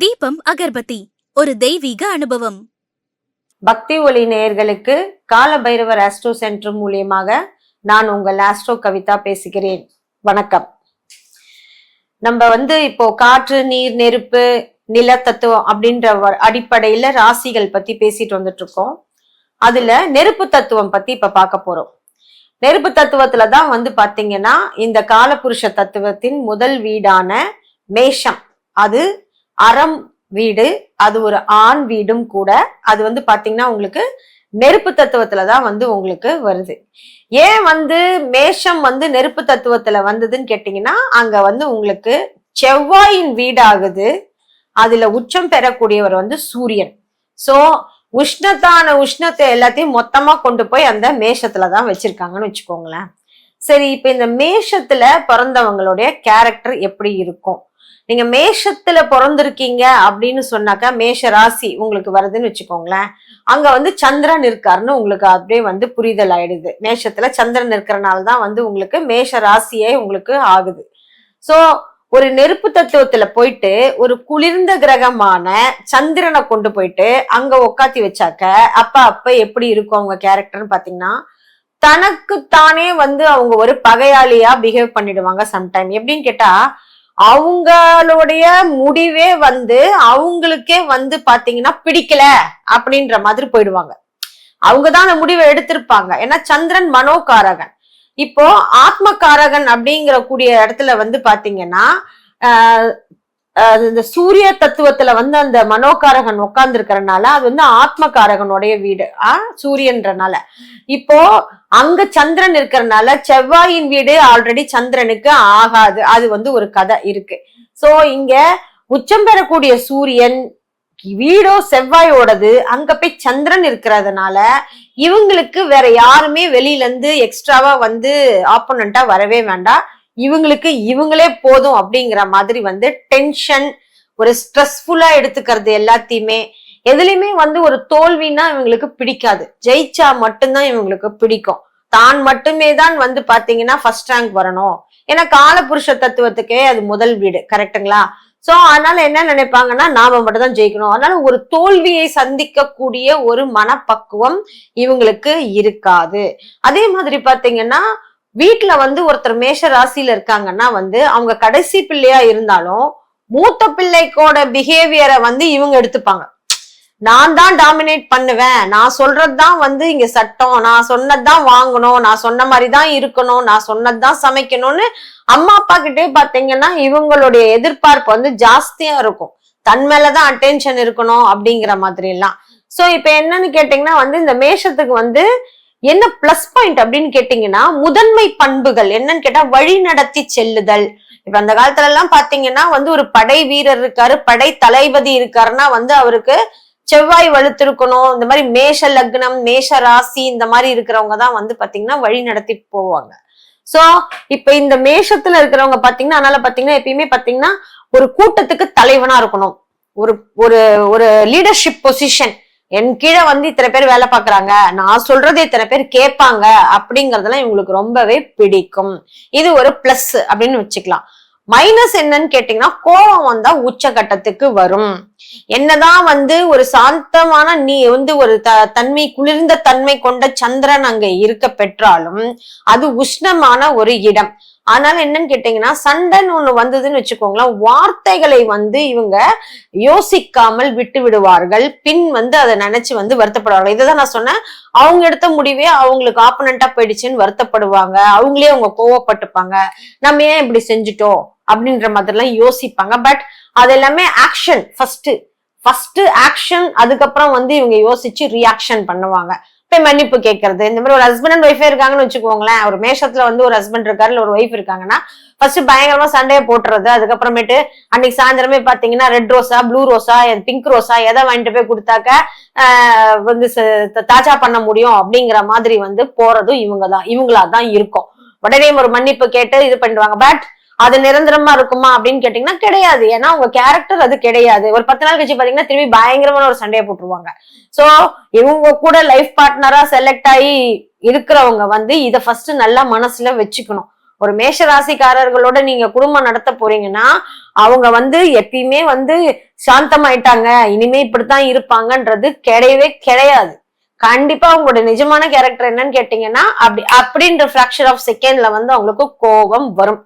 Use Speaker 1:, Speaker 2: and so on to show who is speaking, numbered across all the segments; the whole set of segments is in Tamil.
Speaker 1: தீபம் அகர்பத்தி ஒரு தெய்வீக அனுபவம்.
Speaker 2: பக்தி ஒளி நேயர்களுக்கு கால பைரவர் ஆஸ்ட்ரோ சென்டர் மூலியமாக நான் உங்கள் ஆஸ்ட்ரோ கவிதா பேசுகிறேன். வணக்கம். நம்ம இப்போ காற்று, நீர், நெருப்பு, நில தத்துவம் அப்படின்ற அடிப்படையில ராசிகள் பத்தி பேசிட்டு வந்துட்டு இருக்கோம். அதுல நெருப்பு தத்துவம் பத்தி இப்ப பார்க்க போறோம். நெருப்பு தத்துவத்துலதான் பாத்தீங்கன்னா இந்த காலபுருஷ தத்துவத்தின் முதல் வீடான மேஷம், அது அறம் வீடு, அது ஒரு ஆண் வீடும் கூட. அது பாத்தீங்கன்னா உங்களுக்கு நெருப்பு தத்துவத்துலதான் உங்களுக்கு வருது. ஏன் மேஷம் நெருப்பு தத்துவத்துல வந்ததுன்னு கேட்டீங்கன்னா, அங்க உங்களுக்கு செவ்வாயின் வீடாகுது. அதுல உச்சம் பெறக்கூடியவர் சூரியன். சோ உஷ்ணத்தை எல்லாத்தையும் மொத்தமா கொண்டு போய் அந்த மேஷத்துலதான் வச்சிருக்காங்கன்னு வச்சுக்கோங்களேன். சரி, இப்ப இந்த மேஷத்துல பிறந்தவங்களுடைய கேரக்டர் எப்படி இருக்கும்? நீங்க மேஷத்துல பிறந்திருக்கீங்க அப்படின்னு சொன்னாக்கா, மேஷ ராசி உங்களுக்கு வருதுன்னு வச்சுக்கோங்களேன். அங்க சந்திரன் இருக்காருன்னு உங்களுக்கு அப்படியே புரிதல் ஆயிடுது. மேஷத்துல சந்திரன் இருக்கிறனாலதான் உங்களுக்கு மேஷ ராசியே உங்களுக்கு ஆகுது. சோ ஒரு நெருப்பு தத்துவத்துல போயிட்டு ஒரு குளிர்ந்த கிரகமான சந்திரனை கொண்டு போயிட்டு அங்க உக்காத்தி வச்சாக்க அப்ப எப்படி இருக்கும் அவங்க கேரக்டர்னு பாத்தீங்கன்னா, தனக்குத்தானே அவங்க ஒரு பகையாளியா பிஹேவ் பண்ணிடுவாங்க. சம்டைம் எப்படின்னு கேட்டா, அவங்களுடைய முடிவே அவங்களுக்கே பாத்தீங்கன்னா பிடிக்கல அப்படின்ற மாதிரி போயிடுவாங்க. அவங்கதான் அந்த முடிவை எடுத்திருப்பாங்க. ஏன்னா சந்திரன் மனோகாரகன். இப்போ ஆத்மகாரகன் அப்படிங்கிற கூடிய இடத்துல பாத்தீங்கன்னா இந்த சூரிய தத்துவத்துல அந்த மனோகாரகன் உட்கார்ந்து இருக்கிறனால அது ஆத்மகாரகனுடைய வீடு சூரியன்றனால. இப்போ அங்க சந்திரன் இருக்கிறனால செவ்வாயின் வீடு ஆல்ரெடி சந்திரனுக்கு ஆகாது. அது ஒரு கதை இருக்கு. சோ இங்க உச்சம் பெறக்கூடிய சூரியன் வீடோ செவ்வாயோடது, அங்க போய் சந்திரன் இருக்கிறதுனால இவங்களுக்கு வேற யாருமே வெளியில இருந்து எக்ஸ்ட்ராவா ஆப்போனண்டா வரவே வேண்டாம். இவங்களுக்கு இவங்களே போதும் அப்படிங்கிற மாதிரி டென்ஷன், ஒரு ஸ்ட்ரெஸ்ஃபுல்லா எடுத்துக்கிறது எல்லாத்தையுமே. எதுலையுமே ஒரு தோல்வின்னா இவங்களுக்கு பிடிக்காது. ஜெயிச்சா மட்டும்தான் இவங்களுக்கு பிடிக்கும். தான் மட்டுமே தான் பாத்தீங்கன்னா ஃபர்ஸ்ட் ரேங்க் வரணும். ஏன்னா காலபுருஷ தத்துவத்துக்கே அது முதல் வீடு, கரெக்டுங்களா? சோ அதனால என்ன நினைப்பாங்கன்னா, நாம மட்டும் தான் ஜெயிக்கணும். அதனால ஒரு தோல்வியை சந்திக்க கூடிய ஒரு மனப்பக்குவம் இவங்களுக்கு இருக்காது. அதே மாதிரி பாத்தீங்கன்னா, வீட்டுல ஒருத்தர் மேஷ ராசியில இருக்காங்கன்னா அவங்க கடைசி பிள்ளையா இருந்தாலும் மூத்த பிள்ளைக்கோட பிஹேவியரை இவங்க எடுத்துப்பாங்க. நான் தான் டாமினேட் பண்ணுவேன், நான் சொல்றதுதான் இங்க சட்டம், நான் சொன்னதுதான் வாங்கணும், நான் சொன்ன மாதிரிதான் இருக்கணும், நான் சொன்னதுதான் சமைக்கணும்னு அம்மா அப்பா கிட்டே பாத்தீங்கன்னா இவங்களுடைய எதிர்பார்ப்பு ஜாஸ்தியா இருக்கும். தன் மேலதான் அட்டென்ஷன் இருக்கணும் அப்படிங்கிற மாதிரி எல்லாம். சோ இப்ப என்னன்னு கேட்டீங்கன்னா இந்த மேஷத்துக்கு என்ன பிளஸ் பாயிண்ட் அப்படின்னு கேட்டீங்கன்னா, முதன்மை பண்புகள் என்னன்னு கேட்டா வழி நடத்தி செல்லுதல். இப்ப அந்த காலத்துல எல்லாம் பாத்தீங்கன்னா ஒரு படை வீரர் இருக்காரு, படை தளபதி இருக்காருன்னா அவருக்கு செவ்வாய் வலுத்திருக்கணும். இந்த மாதிரி மேஷ லக்னம், மேஷ ராசி இந்த மாதிரி இருக்கிறவங்க தான் பாத்தீங்கன்னா வழி நடத்தி போவாங்க. சோ இப்ப இந்த மேஷத்துல இருக்கிறவங்க பாத்தீங்கன்னா, அதனால பாத்தீங்கன்னா எப்பயுமே பாத்தீங்கன்னா ஒரு கூட்டத்துக்கு தலைவனா இருக்கணும். ஒரு ஒரு ஒரு லீடர்ஷிப் பொசிஷன். என் கீழே இத்தனை பேர் வேலை பாக்குறாங்க, நான் சொல்றது இத்தனை பேர் கேட்பாங்க அப்படிங்கறதெல்லாம் இவங்களுக்கு ரொம்பவே பிடிக்கும். இது ஒரு பிளஸ் அப்படின்னு வச்சுக்கலாம். மைனஸ் என்னன்னு கேட்டீங்கன்னா, கோபம் வந்தா உச்சகட்டத்துக்கு வரும். என்னதான் ஒரு சாந்தமான ஒரு தன்மை, குளிர்ந்த தன்மை கொண்ட சந்திரன் அங்க இருக்க பெற்றாலும் அது உஷ்ணமான ஒரு இடம். அதனால என்னன்னு கேட்டீங்கன்னா, சண்டைன்னு ஒண்ணு வந்ததுன்னு வச்சுக்கோங்களேன், வார்த்தைகளை இவங்க யோசிக்காமல் விட்டு விடுவார்கள். பின் அதை நினைச்சு வருத்தப்படுவார்கள். இதைதான் நான் சொன்னேன், அவங்க எடுத்த முடிவே அவங்களுக்கு ஆப்போனண்டா போயிடுச்சுன்னு வருத்தப்படுவாங்க. அவங்களே அவங்க கோவப்பட்டுப்பாங்க, நம்ம ஏன் இப்படி செஞ்சுட்டோம் அப்படின்ற மாதிரி எல்லாம் யோசிப்பாங்க. பட் அது எல்லாமே ஆக்ஷன், ஃபர்ஸ்ட் ஆக்ஷன். அதுக்கப்புறம் இவங்க யோசிச்சு ரியாக்ஷன் பண்ணுவாங்க. போய் மன்னிப்பு கேட்கறது. இந்த மாதிரி ஒரு ஹஸ்பண்ட் அண்ட் ஒய்ஃபே இருக்காங்கன்னு வச்சுக்கோங்களேன். ஒரு மேஷத்துல ஒரு ஹஸ்பண்ட் இருக்காரு, இல்ல ஒரு ஒய்ஃப் இருக்காங்கன்னா ஃபர்ஸ்ட் பயங்கரமா சண்டையை போட்டுறது. அதுக்கப்புறமேட்டு அன்னைக்கு சாயந்தரமே பாத்தீங்கன்னா ரெட் ரோஸா, ப்ளூ ரோஸா, பிங்க் ரோஸா எதை வாங்கிட்டு போய் கொடுத்தாக்க தாஜா பண்ண முடியும் அப்படிங்கிற மாதிரி போறதும் இவங்களாதான் இருக்கும். உடனே ஒரு மன்னிப்பு கேட்டு இது பண்ணிடுவாங்க. பட் அது நிரந்தரமா இருக்குமா அப்படின்னு கேட்டீங்கன்னா கிடையாது. ஏன்னா உங்க கேரக்டர் அது கிடையாது. ஒரு 10 நாள் கழிச்சு பாத்தீங்கன்னா திரும்பி பயங்கரமான ஒரு சண்டையை போட்டுருவாங்க. சோ இவங்க கூட லைஃப் பார்ட்னரா செலக்ட் ஆகி இருக்கிறவங்க இத ஃபர்ஸ்ட் நல்லா மனசுல வச்சுக்கணும். ஒரு மேஷ ராசிக்காரர்களோட நீங்க குடும்பம் நடத்த போறீங்கன்னா அவங்க எப்பயுமே சாந்தமாயிட்டாங்க, இனிமே இப்படித்தான் இருப்பாங்கன்றது கிடையவே கிடையாது. கண்டிப்பா உங்களோட நிஜமான கேரக்டர் என்னன்னு கேட்டீங்கன்னா அப்படின்ற ஃபிராக்சர் ஆஃப் செகண்ட்ல அவங்களுக்கு கோபம் வரும்.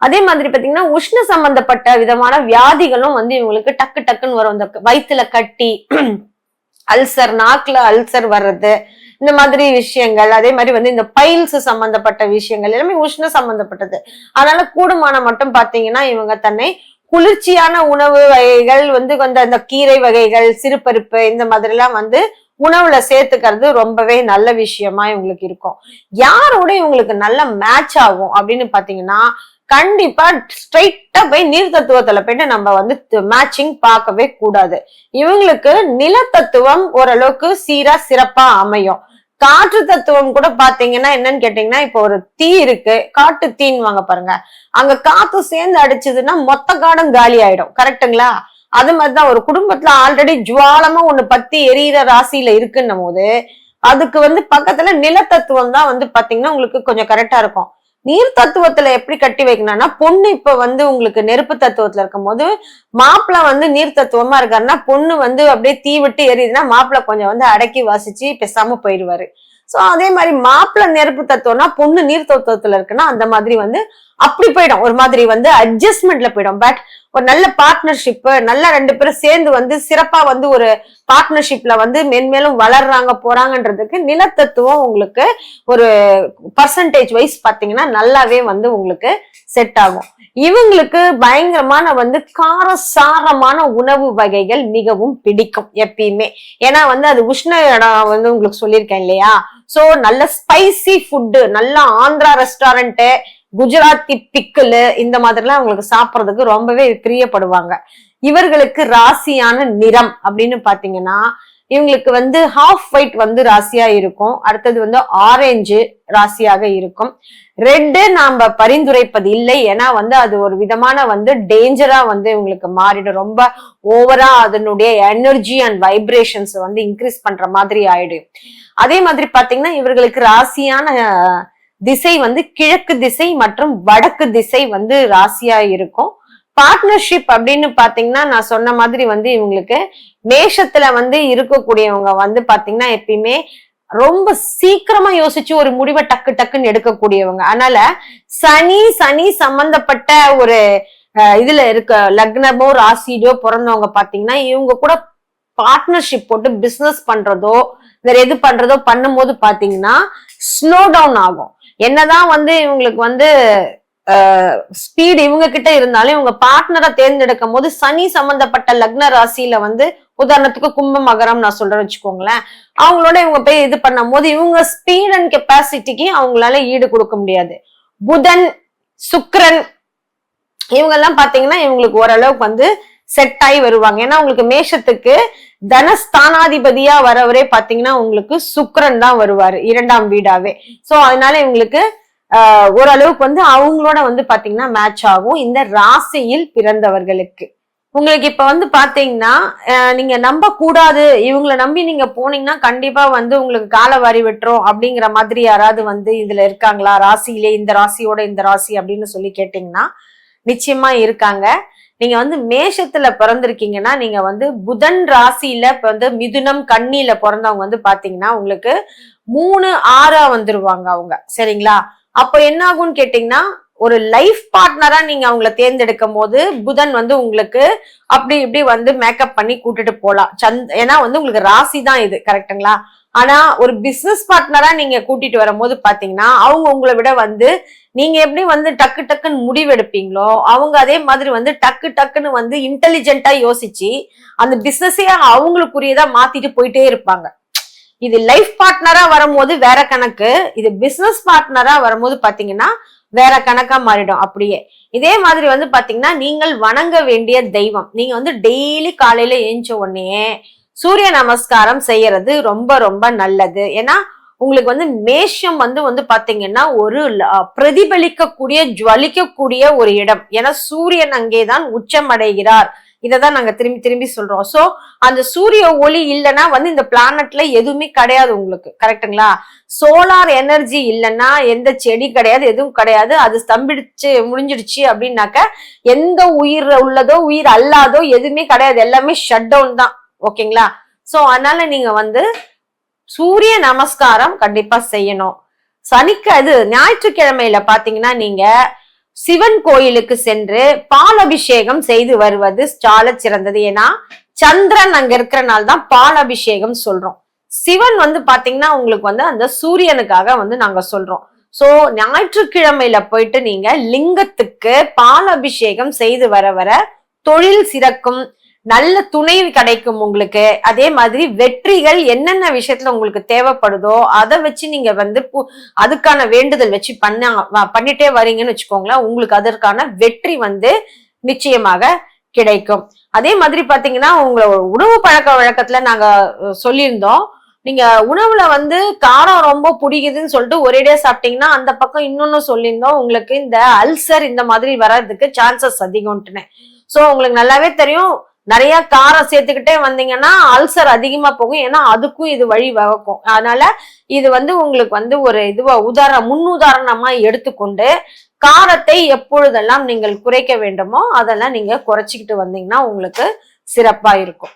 Speaker 2: அதே மாதிரி பாத்தீங்கன்னா உஷ்ண சம்பந்தப்பட்ட விதமான வியாதிகளும் இவங்களுக்கு டக்கு டக்குன்னு வரும். இந்த வயிற்றுல கட்டி, அல்சர், நாக்குல அல்சர் வர்றது, இந்த மாதிரி விஷயங்கள். அதே மாதிரி இந்த பைல்ஸ் சம்பந்தப்பட்ட விஷயங்கள் எல்லாமே உஷ்ண சம்பந்தப்பட்டது. அதனால கூடுமான மட்டும் பாத்தீங்கன்னா இவங்க தன்னை குளிர்ச்சியான உணவு வகைகள் அந்த கீரை வகைகள், சிறுபருப்பு இந்த மாதிரி எல்லாம் உணவுல சேர்த்துக்கிறது ரொம்பவே நல்ல விஷயமா இவங்களுக்கு இருக்கும். யாரோட இவங்களுக்கு நல்ல மேட்ச் ஆகும் அப்படின்னு பாத்தீங்கன்னா கண்டிப்பா ஸ்ட்ரைட்டா போய் நீர் தத்துவத்துல போயிட்டு நம்ம மேட்சிங் பார்க்கவே கூடாது. இவங்களுக்கு நில தத்துவம் ஓரளவுக்கு சீரா சிறப்பா அமையும். காற்று தத்துவம் கூட பாத்தீங்கன்னா என்னன்னு கேட்டீங்கன்னா, இப்போ ஒரு தீ இருக்கு, காட்டு தீன்னு வாங்க பாருங்க, அங்க காத்து சேர்ந்து அடிச்சதுன்னா மொத்த காடும் காலி ஆயிடும். கரெக்டுங்களா? அது மாதிரிதான் ஒரு குடும்பத்துல ஆல்ரெடி ஜுவாலமா ஒண்ணு பத்தி எரியிற ராசியில இருக்குன்னும் போது அதுக்கு பக்கத்துல நில தத்துவம் தான் பாத்தீங்கன்னா உங்களுக்கு கொஞ்சம் கரெக்டா இருக்கும். நீர் தத்துவத்துல எப்படி கட்டி வைக்கணும்னா, பொண்ணு இப்ப உங்களுக்கு நெருப்பு தத்துவத்துல இருக்கும் போது மாப்பிள்ள நீர் தத்துவமா இருக்காருன்னா பொண்ணு அப்படியே தீ விட்டு எரியுதுன்னா மாப்பிள்ள கொஞ்சம் அடக்கி வாசிச்சு பேசாம போயிடுவாரு. சோ அதே மாதிரி மாப்பிள்ள நெருப்பு தத்துவம்னா பொண்ணு நீர் தத்துவத்துல இருக்குன்னா அந்த மாதிரி அப்படி போயிடும். ஒரு மாதிரி அட்ஜஸ்ட்மெண்ட்ல போயிடும். பட் ஒரு நல்ல பார்ட்னர்ஷிப், நல்லா ரெண்டு பேரும் சேர்ந்து சிறப்பா ஒரு பார்ட்னர்ஷிப்ல மென்மேலும் வளர்றாங்க போறாங்கன்றதுக்கு நிலத்தத்துவம் உங்களுக்கு ஒரு பர்சன்டேஜ் வைஸ் பாத்தீங்கன்னா நல்லாவே உங்களுக்கு செட் ஆகும். இவங்களுக்கு பயங்கரமான காரசாரமான உணவு வகைகள் மிகவும் பிடிக்கும் எப்பயுமே. ஏன்னா அது உஷ்ண இடம் உங்களுக்கு சொல்லியிருக்கேன் இல்லையா? சோ நல்ல ஸ்பைசி ஃபுட்டு, நல்ல ஆந்திரா ரெஸ்டாரண்ட், குஜராத்தி பிக்கிள் இந்த மாதிரிலாம் அவங்களுக்கு சாப்பிட்றதுக்கு ரொம்பவே பிரியப்படுவாங்க. இவர்களுக்கு ராசியான நிறம் அப்படின்னு பாத்தீங்கன்னா இவங்களுக்கு ஹாஃப் ஒயிட் ராசியா இருக்கும். அடுத்தது ஆரஞ்சு ராசியாக இருக்கும். ரெட்டு நாம பரிந்துரைப்பது இல்லை, ஏன்னா அது ஒரு விதமான டேஞ்சரா இவங்களுக்கு மாறிடும். ரொம்ப ஓவரா அதனுடைய எனர்ஜி அண்ட் வைப்ரேஷன்ஸ் இன்க்ரீஸ் பண்ற மாதிரி ஆயிடும். அதே மாதிரி பாத்தீங்கன்னா இவர்களுக்கு ராசியான திசை கிழக்கு திசை மற்றும் வடக்கு திசை ராசியா இருக்கும். பார்ட்னர்ஷிப் அப்படின்னு பாத்தீங்கன்னா நான் சொன்ன மாதிரி இவங்களுக்கு மேஷத்துல இருக்கக்கூடியவங்க பாத்தீங்கன்னா எப்பயுமே ரொம்ப சீக்கிரமா யோசிச்சு ஒரு முடிவை டக்கு டக்குன்னு எடுக்கக்கூடியவங்க. அதனால சனி சம்பந்தப்பட்ட ஒரு இதுல இருக்க லக்னமோ ராசியோ பிறந்தவங்க பாத்தீங்கன்னா இவங்க கூட பார்ட்னர்ஷிப் போட்டு பிசினஸ் பண்றதோ வேற எது பண்றதோ பண்ணும்போது பாத்தீங்கன்னா ஸ்லோ டவுன் ஆகும். என்னதான் இவங்களுக்கு ஸ்பீடு இவங்க கிட்ட இருந்தாலும் இவங்க பார்ட்னரை தேர்ந்தெடுக்கும் போது சனி சம்பந்தப்பட்ட லக்ன ராசியில உதாரணத்துக்கு கும்ப மகரம் நான் சொல்றேன் வச்சுக்கோங்களேன், அவங்களோட இவங்க போய் இது பண்ணும் போது இவங்க ஸ்பீட் அண்ட் கெப்பாசிட்டிக்கு அவங்களால ஈடு கொடுக்க முடியாது. புதன், சுக்கிரன் இவங்க எல்லாம் பாத்தீங்கன்னா இவங்களுக்கு ஓரளவுக்கு செட் ஆகி வருவாங்க. ஏன்னா உங்களுக்கு மேஷத்துக்கு தனஸ்தானாதிபதியா வரவரே பாத்தீங்கன்னா உங்களுக்கு சுக்கிரன் தான் வருவாரு, 2ஆம் வீடாவே. சோ அதனால இவங்களுக்கு ஓரளவுக்கு அவங்களோட பாத்தீங்கன்னா மேட்ச் ஆகும் இந்த ராசியில் பிறந்தவர்களுக்கு. உங்களுக்கு இப்ப பாத்தீங்கன்னா நீங்க நம்ப கூடாது, இவங்களை நம்பி நீங்க போனீங்கன்னா கண்டிப்பா உங்களுக்கு காலவாரி விட்டுரும் அப்படிங்கிற மாதிரி யாராவது இதுல இருக்காங்களா, ராசியிலே இந்த ராசியோட இந்த ராசி அப்படின்னு சொல்லி கேட்டீங்கன்னா நிச்சயமா இருக்காங்க. நீங்க மேஷத்துல பிறந்திருக்கீங்கன்னா நீங்க புதன் ராசியில இப்ப மிதுனம் கன்னியில பிறந்தவங்க பாத்தீங்கன்னா உங்களுக்கு 3, 6 வந்துருவாங்க அவங்க. சரிங்களா? அப்ப என்ன ஆகும்னு கேட்டீங்கன்னா ஒரு லைஃப் பார்ட்னரா நீங்க அவங்கள தேர்ந்தெடுக்கும் போது புதன் உங்களுக்கு அப்படி இப்படி மேக்கப் பண்ணி கூட்டிட்டு போலாம். ஏன்னா உங்களுக்கு ராசி தான் இது. கரெக்டுங்களா? ஆனா ஒரு பிசினஸ் பார்ட்னரா நீங்க கூட்டிட்டு வரும்போது பாத்தீங்கன்னா அவங்க உங்களை விட நீங்க எப்படி டக்கு டக்குன்னு முடிவு எடுப்பீங்களோ அவங்க அதே மாதிரி டக்கு டக்குன்னு இன்டெலிஜென்ட்டா யோசிச்சு அந்த பிசினஸே அவங்களுக்குரியதா மாத்திட்டு போயிட்டே இருப்பாங்க. இது லைஃப் பார்ட்னரா வரும்போது வேற கணக்கு, இது பிசினஸ் பார்ட்னரா வரும்போது பாத்தீங்கன்னா வேற கணக்கா மாறிடும். அப்படியே இதே மாதிரி பாத்தீங்கன்னா நீங்கள் வணங்க வேண்டிய தெய்வம், நீங்க டெய்லி காலையில ஏஞ்ச உடனே சூரிய நமஸ்காரம் செய்யறது ரொம்ப ரொம்ப நல்லது. ஏன்னா உங்களுக்கு மேஷம் பாத்தீங்கன்னா ஒரு பிரதிபலிக்கக்கூடிய ஜுவலிக்கக்கூடிய ஒரு இடம். ஏன்னா சூரியன் அங்கேதான் உச்சம் அடைகிறார். இததான் நாங்க திரும்பி திரும்பி சொல்றோம். சோ அந்த சூரிய ஒளி இல்லைன்னா வந்து இந்த பிளானட்ல எதுவுமே கிடையாது உங்களுக்கு. கரெக்டுங்களா? சோலார் எனர்ஜி இல்லைன்னா எந்த செடி கிடையாது, எதுவும் கிடையாது. அது ஸ்தம்பிடுச்சு முடிஞ்சிடுச்சு அப்படின்னாக்க எந்த உயிர் உள்ளதோ உயிர் அல்லாதோ எதுவுமே கிடையாது. எல்லாமே ஷட் டவுன் தான். ஓகேங்களா? சோ அதனால நீங்க வந்து சூரிய நமஸ்காரம் கண்டிப்பா செய்யணும். ஞாயிற்றுக்கிழமையில பாத்தீங்கன்னா நீங்க சிவன் கோயிலுக்கு சென்று பால் அபிஷேகம் செய்து வருவது சால சிறந்தது. ஏன்னா சந்திரன் அங்க இருக்கிறனால தான் பால் அபிஷேகம் சொல்றோம். சிவன் வந்து பாத்தீங்கன்னா உங்களுக்கு வந்து அந்த சூரியனுக்காக வந்து நாங்க சொல்றோம். சோ ஞாயிற்றுக்கிழமையில போயிட்டு நீங்க லிங்கத்துக்கு பால் அபிஷேகம் செய்து வர வர தொழில் சிறக்கும், நல்ல துணை கிடைக்கும் உங்களுக்கு. அதே மாதிரி வெற்றிகள் என்னென்ன விஷயத்துல உங்களுக்கு தேவைப்படுதோ அதை வச்சு நீங்க வந்து அதுக்கான வேண்டுதல் வச்சு பண்ணிட்டே வரீங்கன்னு வச்சுக்கோங்களேன், உங்களுக்கு அதற்கான வெற்றி வந்து நிச்சயமாக கிடைக்கும். அதே மாதிரி பாத்தீங்கன்னா உங்களோட உணவு பழக்க வழக்கத்துல நாங்க சொல்லியிருந்தோம், நீங்க உணவுல வந்து காரம் ரொம்ப பிடிக்குதுன்னு சொல்லிட்டு ஒரேடியா சாப்பிட்டீங்கன்னா அந்த பக்கம் இன்னொன்னு சொல்லியிருந்தோம், உங்களுக்கு இந்த அல்சர் இந்த மாதிரி வர்றதுக்கு சான்சஸ் அதிகம்ட்டுன்னு. சோ உங்களுக்கு நல்லாவே தெரியும், நிறைய காரம் சேர்த்துக்கிட்டே வந்தீங்கன்னா அல்சர் அதிகமா போகும். ஏன்னா அதுக்கும் இது வழி வகுக்கும். அதனால இது வந்து உங்களுக்கு வந்து ஒரு இதுவா முன்னுதாரணமா எடுத்துக்கொண்டு காரத்தை எப்பொழுதெல்லாம் நீங்கள் குறைக்க வேண்டுமோ அதெல்லாம் நீங்க குறைச்சிக்கிட்டு வந்தீங்கன்னா உங்களுக்கு சிறப்பா இருக்கும்.